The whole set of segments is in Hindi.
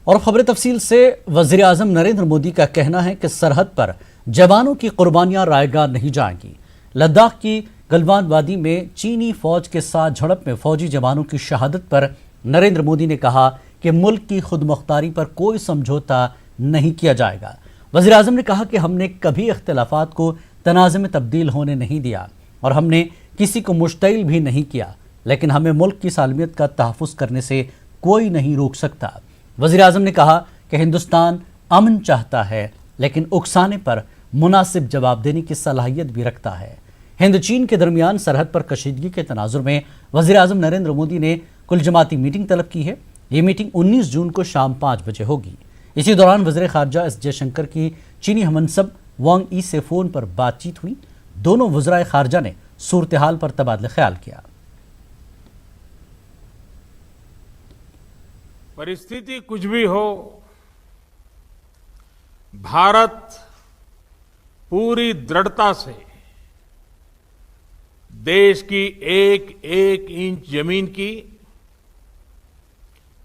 और खबर तफसील से वज़ीर आज़म नरेंद्र मोदी का कहना है कि सरहद पर जवानों की कुर्बानियां रायगा नहीं जाएंगी। लद्दाख की गलवान वादी में चीनी फौज के साथ झड़प में फौजी जवानों की शहादत पर नरेंद्र मोदी ने कहा कि मुल्क की खुद मुख्तारी पर कोई समझौता नहीं किया जाएगा। वज़ीर आज़म ने कहा कि हमने कभी इख्तिलाफात को तनाज़े में तब्दील होने नहीं दिया और हमने किसी को मुश्तिल भी नहीं किया, लेकिन हमें मुल्क की सालमियत का तहफ़्फ़ुज़ करने से कोई नहीं रोक सकता। वज़ीर आज़म ने कहा कि हिंदुस्तान अमन चाहता है, लेकिन उकसाने पर मुनासिब जवाब देने की सलाहियत भी रखता है। हिंद चीन के दरमियान सरहद पर कशीदगी के तनाजुर में वज़ीर आज़म नरेंद्र मोदी ने कुल जमाती मीटिंग तलब की है। ये मीटिंग 19 जून को शाम 5 बजे होगी। इसी दौरान वज़ीर ख़ारजा एस जयशंकर की चीनी हमनसब वांग ई से फ़ोन पर बातचीत हुई। दोनों वज़राए ख़ारजा ने सूरत हाल पर तबादला ख्याल किया। परिस्थिति कुछ भी हो, भारत पूरी दृढ़ता से देश की एक एक इंच जमीन की,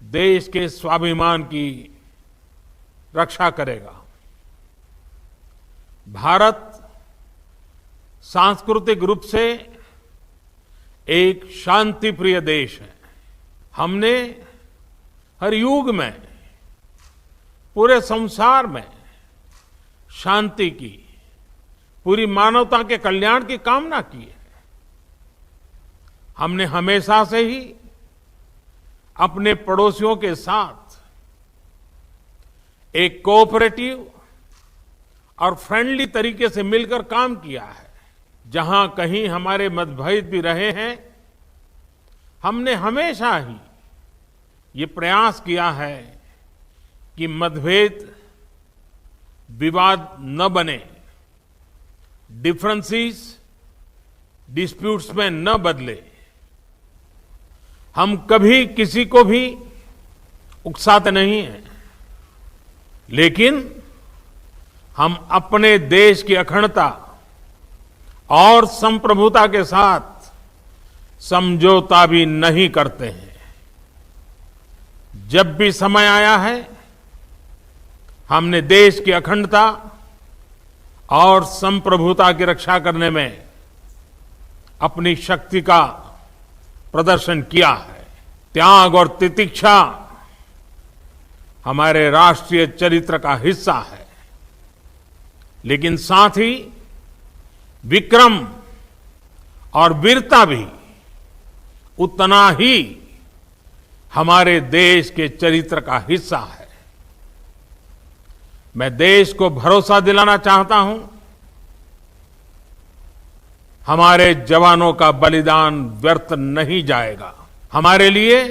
देश के स्वाभिमान की रक्षा करेगा। भारत सांस्कृतिक रूप से एक शांति प्रिय देश है। हमने हर युग में, पूरे संसार में शांति की, पूरी मानवता के कल्याण की कामना की है। हमने हमेशा से ही अपने पड़ोसियों के साथ एक कोऑपरेटिव और फ्रेंडली तरीके से मिलकर काम किया है। जहां कहीं हमारे मतभेद भी रहे हैं, हमने हमेशा ही ये प्रयास किया है कि मतभेद विवाद न बने, डिफरेंसेस डिस्प्यूट्स में न बदले। हम कभी किसी को भी उकसाते नहीं हैं, लेकिन हम अपने देश की अखंडता और संप्रभुता के साथ समझौता भी नहीं करते हैं। जब भी समय आया है, हमने देश की अखंडता और संप्रभुता की रक्षा करने में अपनी शक्ति का प्रदर्शन किया है। त्याग और तितिक्षा हमारे राष्ट्रीय चरित्र का हिस्सा है, लेकिन साथ ही विक्रम और वीरता भी उतना ही हमारे देश के चरित्र का हिस्सा है। मैं देश को भरोसा दिलाना चाहता हूं, हमारे जवानों का बलिदान व्यर्थ नहीं जाएगा। हमारे लिए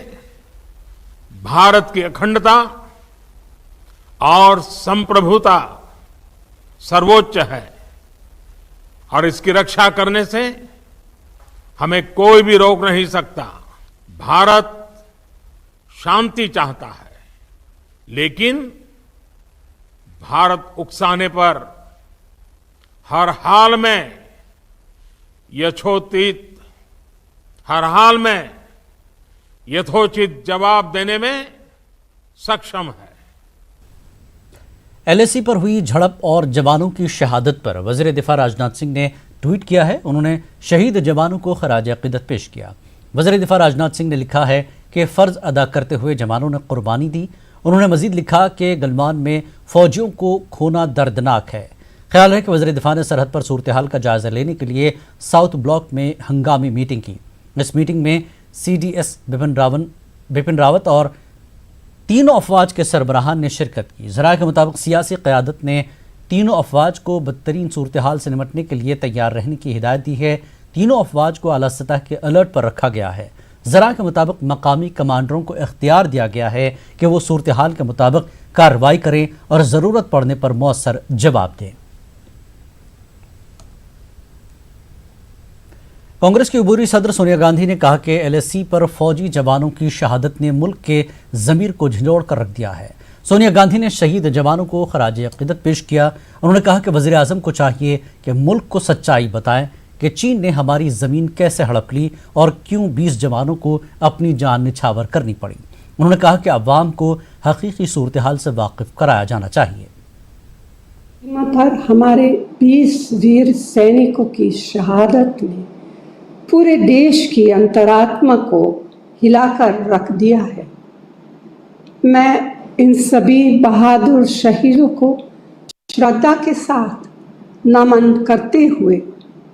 भारत की अखंडता और संप्रभुता सर्वोच्च है और इसकी रक्षा करने से हमें कोई भी रोक नहीं सकता। भारत शांति चाहता है, लेकिन भारत उकसाने पर हर हाल में यथोचित जवाब देने में सक्षम है। LAC पर हुई झड़प और जवानों की शहादत पर वज़ीर दिफा राजनाथ सिंह ने ट्वीट किया है। उन्होंने शहीद जवानों को खराज अक़ीदत पेश किया। वज़ीर दिफा राजनाथ सिंह ने लिखा है कि फ़र्ज़ अदा करते हुए जवानों ने कुर्बानी दी। उन्होंने मज़ीद लिखा कि गलवान में फ़ौजियों को खोना दर्दनाक है। ख्याल है कि वज़ीर दिफा ने सरहद पर सूरत हाल का जायज़ा लेने के लिए साउथ ब्लॉक में हंगामी मीटिंग की। इस मीटिंग में CDS बिपिन रावत और तीनों अफवाज के सरबराहान ने शिरकत की। ज़राए के मुताबिक सियासी क़यादत ने तीनों अफवाज को बदतरीन सूरत हाल से निपटने के लिए तैयार रहने की हिदायत दी है। तीनों अफवाज को आला सतह के अलर्ट पर रखा गया है। ज़रा के मुताबिक मकामी कमांडरों को इख्तियार दिया गया है कि वो सूरत हाल के मुताबिक कार्रवाई करें और ज़रूरत पड़ने पर मौसर जवाब दें। कांग्रेस की अबूरी सदर सोनिया गांधी ने कहा कि LAC पर फौजी जवानों की शहादत ने मुल्क के ज़मीर को झंझोड़ कर रख दिया है। सोनिया गांधी ने शहीद जवानों को खराज अक़ीदत पेश किया। उन्होंने कहा कि वज़ीर आज़म को चाहिए कि मुल्क को सच्चाई बताएं कि चीन ने हमारी ज़मीन कैसे हड़प ली और क्यों 20 जवानों को अपनी जान निछावर करनी पड़ी। उन्होंने कहा कि अवाम को हकीकी सूरत हाल से वाकिफ कराया जाना चाहिए। सीमा पर हमारे 20 वीर सैनिकों की शहादत ने पूरे देश की अंतरात्मा को हिलाकर रख दिया है। मैं इन सभी बहादुर शहीदों को श्रद्धा के साथ नमन करते हुए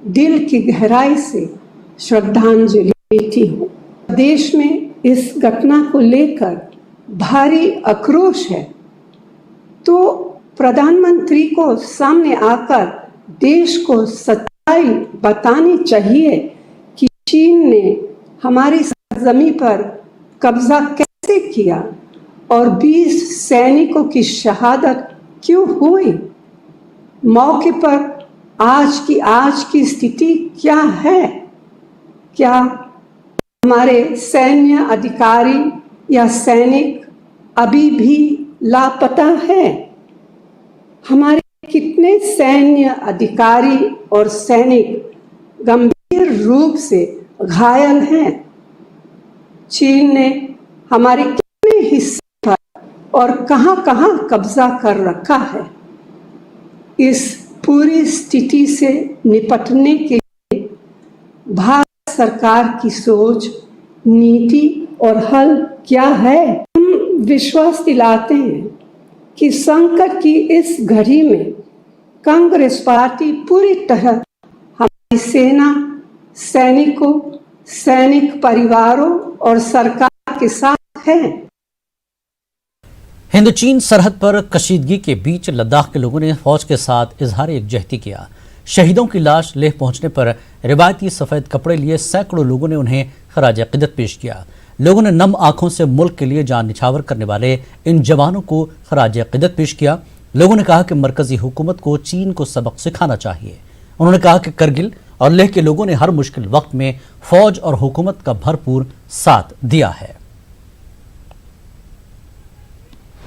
दिल की गहराई से श्रद्धांजलि देती हूँ। देश में इस घटना को लेकर भारी आक्रोश है, तो प्रधानमंत्री को सामने आकर देश को सच्चाई बतानी चाहिए कि चीन ने हमारी सरजमी पर कब्जा कैसे किया और 20 सैनिकों की शहादत क्यों हुई। मौके पर आज की स्थिति क्या है? क्या हमारे सैन्य अधिकारी या सैनिक अभी भी लापता है? हमारे कितने सैन्य अधिकारी और सैनिक गंभीर रूप से घायल हैं? चीन ने हमारे कितने हिस्से पर और कहां-कहां कब्जा कर रखा है? इस पूरी स्थिति से निपटने के लिए भारत सरकार की सोच, नीति और हल क्या है? हम विश्वास दिलाते हैं कि संकट की इस घड़ी में कांग्रेस पार्टी पूरी तरह हमारी सेना, सैनिकों, सैनिक परिवारों और सरकार के साथ है। हिंद चीन सरहद पर कशीदगी के बीच लद्दाख के लोगों ने फौज के साथ इजहार यकजहती किया। शहीदों की लाश लेह पहुंचने पर रिवायती सफेद कपड़े लिए सैकड़ों लोगों ने उन्हें खराज अकीदत पेश किया। लोगों ने नम आंखों से मुल्क के लिए जान निछावर करने वाले इन जवानों को खराज अकीदत पेश किया। लोगों ने कहा कि मरकजी हुकूमत को चीन को सबक सिखाना चाहिए। उन्होंने कहा कि करगिल और लेह के लोगों ने हर मुश्किल वक्त में फौज और हुकूमत का भरपूर साथ दिया है।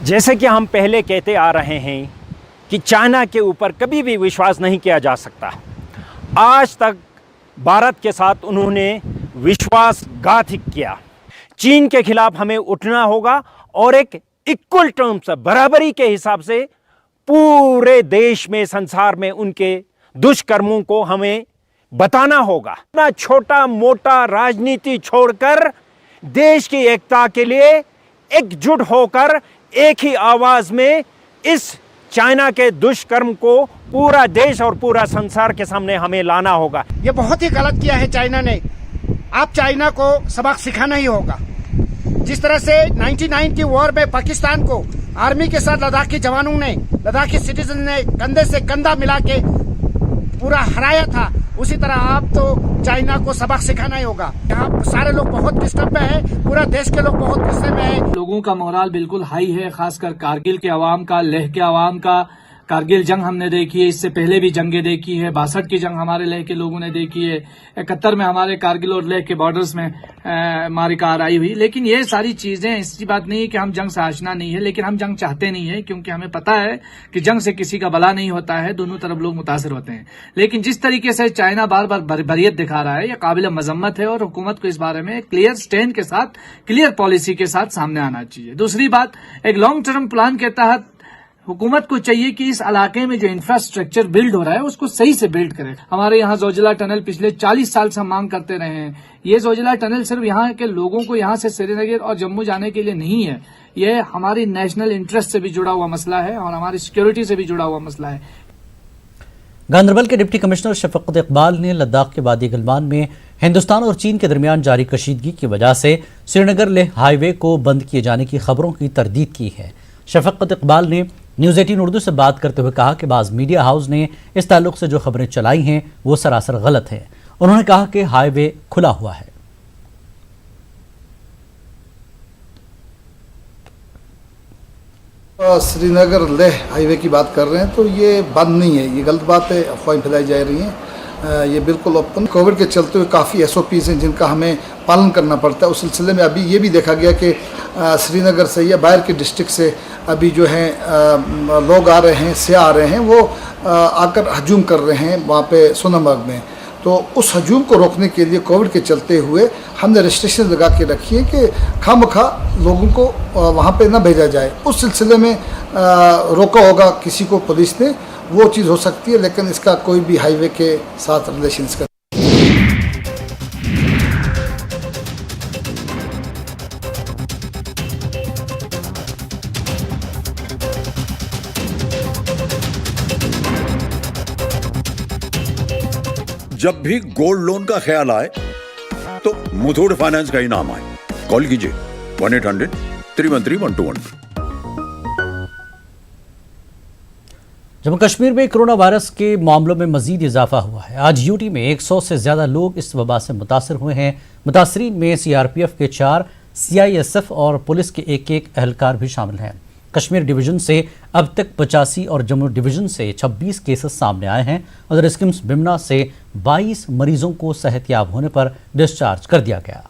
जैसे कि हम पहले कहते आ रहे हैं कि चाइना के ऊपर कभी भी विश्वास नहीं किया जा सकता। आज तक भारत के साथ उन्होंने विश्वासघात किया। चीन के खिलाफ हमें उठना होगा और एक इक्वल टर्म्स, बराबरी के हिसाब से पूरे देश में, संसार में उनके दुष्कर्मों को हमें बताना होगा। ना छोटा मोटा राजनीति छोड़कर देश की एकता के लिए एकजुट होकर एक ही आवाज में इस चाइना के दुष्कर्म को पूरा देश और पूरा संसार के सामने हमें लाना होगा। ये बहुत ही गलत किया है चाइना ने। आप चाइना को सबक सिखाना ही होगा। जिस तरह से 99 की वॉर में पाकिस्तान को आर्मी के साथ लद्दाखी जवानों ने, लद्दाखी सिटीजन ने कंधे से कंधा मिला के पूरा हराया था, उसी तरह आप तो चाइना को सबक सिखाना ही होगा। यहाँ सारे लोग बहुत डिस्टर्ब में है, पूरा देश के लोग बहुत गुस्से में है। लोगों का मोराल बिल्कुल हाई है, खासकर कारगिल के अवाम का, लेह के अवाम का। कारगिल जंग हमने देखी है, इससे पहले भी जंगें देखी है। 62 की जंग हमारे लेह के लोगों ने देखी है। 71 में हमारे कारगिल और लेह के बॉर्डर्स में मारिका आई हुई। लेकिन ये सारी चीजें, ऐसी बात नहीं है कि हम जंग से आशना नहीं है, लेकिन हम जंग चाहते नहीं है, क्योंकि हमें पता है कि जंग से किसी का भला नहीं होता है, दोनों तरफ लोग मुतासिर होते हैं। लेकिन जिस तरीके से चाइना बार बार बर्बरियत दिखा रहा है, यह काबिल मजम्मत है और हुकूमत को इस बारे में क्लियर स्टैंड के साथ, क्लियर पॉलिसी के साथ सामने आना चाहिए। दूसरी बात, एक लॉन्ग टर्म प्लान के तहत हुकूमत को चाहिए कि इस इलाके में जो इंफ्रास्ट्रक्चर बिल्ड हो रहा है उसको सही से बिल्ड करे। हमारे यहाँ जोजिला टनल पिछले 40 साल से हम मांग करते रहे हैं। ये जोजिला टनल सिर्फ यहाँ के लोगों को यहाँ से श्रीनगर और जम्मू जाने के लिए नहीं है, ये हमारी नेशनल इंटरेस्ट से भी जुड़ा हुआ मसला है और हमारी सिक्योरिटी से भी जुड़ा हुआ मसला है। गांधरबल के डिप्टी कमिश्नर शफकत इकबाल ने लद्दाख के वादी गलवान में हिंदुस्तान और चीन के दरमियान जारी कशीदगी की वजह से श्रीनगर लेह हाईवे को बंद किए जाने की खबरों की तरदीद की है। शफकत इकबाल ने न्यूज़ 18 उर्दू से बात करते हुए कहा कि बाज़ मीडिया हाउस ने इस ताल्लुक से जो खबरें चलाई हैं वो सरासर गलत है। उन्होंने कहा कि हाईवे खुला हुआ है। श्रीनगर लेह हाईवे की बात कर रहे हैं तो ये बंद नहीं है, ये गलत बात है, अफवाहें फैलाई जा रही हैं। ये बिल्कुल ओपन। कोविड के चलते हुए काफ़ी SOPs हैं जिनका हमें पालन करना पड़ता है। उस सिलसिले में अभी ये भी देखा गया कि श्रीनगर से या बाहर के डिस्ट्रिक्ट से अभी जो है लोग आ रहे हैं, सियाह आ रहे हैं, वो आकर हजूम कर रहे हैं वहाँ पे सोनमर्ग में। तो उस हजूम को रोकने के लिए कोविड के चलते हुए हमने रिस्ट्रिक्शन लगा के रखी है कि खामखा लोगों को वहाँ पे ना भेजा जाए। उस सिलसिले में रोका होगा किसी को पुलिस ने, वो चीज़ हो सकती है, लेकिन इसका कोई भी हाईवे के साथ रिलेशन का। जब भी गोल्ड लोन का ख्याल आए तो मुथूट फाइनेंस का ही नाम आए। कॉल कीजिए 1-800-313-1212। जम्मू कश्मीर में कोरोना वायरस के मामलों में मजीद इजाफा हुआ है। आज यूटी में 100 से ज्यादा लोग इस वबा से मुतासर हुए हैं। मुतासरीन में सीआरपीएफ के 4, सीआईएसएफ और पुलिस के एक एहलकार भी शामिल हैं। कश्मीर डिवीजन से अब तक 85 और जम्मू डिवीजन से 26 केसेस सामने आए हैं। उधर स्किम्स बिमना से 22 मरीजों को सेहतयाब होने पर डिस्चार्ज कर दिया गया।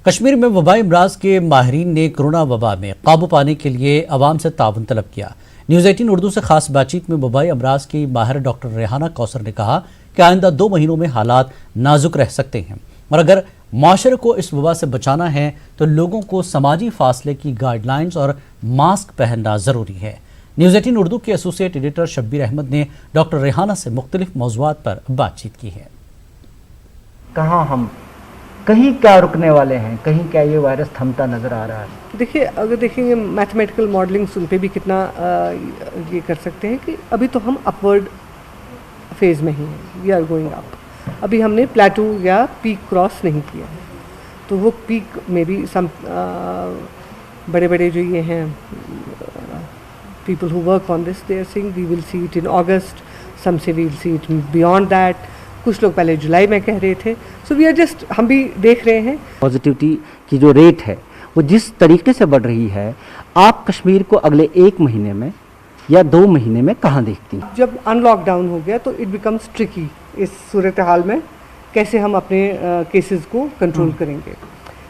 कश्मीर में वबाई अमराज के माहिरीन ने कोरोना वबा में काबू पाने के लिए अवाम से ताउन तलब किया। न्यूज़ 18 उर्दू से खास बातचीत में वबाई अमराज की माहिर डॉक्टर रेहाना कौसर ने कहा कि आइंदा 2 महीनों में हालात नाजुक रह सकते हैं और अगर माशरे को इस वबा से बचाना है तो लोगों को समाजी फासले की गाइडलाइंस और मास्क पहनना ज़रूरी है। न्यूज़ 18 उर्दू के एसोसिएट एडिटर शब्बीर अहमद ने डॉक्टर रेहाना से मुख्तलिफ मौज़ूआत पर बातचीत की है। कहाँ हम कहीं क्या रुकने वाले हैं, कहीं क्या ये वायरस थमता नज़र आ रहा है। देखिए, अगर देखेंगे मैथमेटिकल मॉडलिंग्स उन पे भी कितना ये कर सकते हैं कि अभी तो हम अपवर्ड फेज़ में ही हैं, वी आर गोइंग अप। अभी हमने प्लेटू या पीक क्रॉस नहीं किया है, तो वो पीक में भी सम बड़े बड़े जो ये हैं people who work on this, they are saying we will see it in August, some say we will see it beyond that, कुछ लोग पहले जुलाई में कह रहे थे। सो वी आर जस्ट, हम भी देख रहे हैं। पॉजिटिविटी की जो रेट है वो जिस तरीके से बढ़ रही है, आप कश्मीर को अगले 1 महीने में या 2 महीने में कहाँ देखती हैं? जब अनलॉकडाउन हो गया तो इट बिकम्स ट्रिकी। इस सूरत हाल में कैसे हम अपने केसेस को कंट्रोल करेंगे।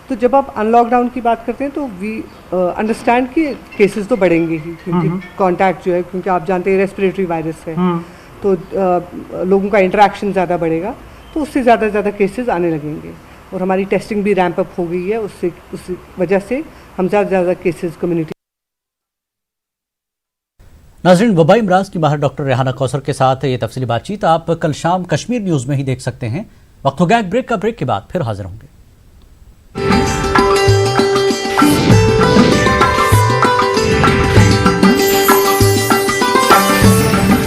तो जब आप अनलॉकडाउन की बात करते हैं तो वी अंडरस्टैंड कि केसेस तो बढ़ेंगे ही, क्योंकि कॉन्टैक्ट जो है, क्योंकि आप जानते हैं रेस्पिरेटरी वायरस है, तो लोगों का इंटरेक्शन ज़्यादा बढ़ेगा, तो उससे ज़्यादा केसेस आने लगेंगे। और हमारी टेस्टिंग भी रैंप अप हो गई है, उस वजह से हम ज़्यादा केसेस कम्युनिटी। नाज़रीन, वबाई अमराज की माहिर डॉक्टर रेहाना कौसर के साथ ये तफसीली बातचीत आप कल शाम कश्मीर न्यूज़ में ही देख सकते हैं। वक्त हो गया एक ब्रेक का। ब्रेक के बाद फिर हाजिर होंगे।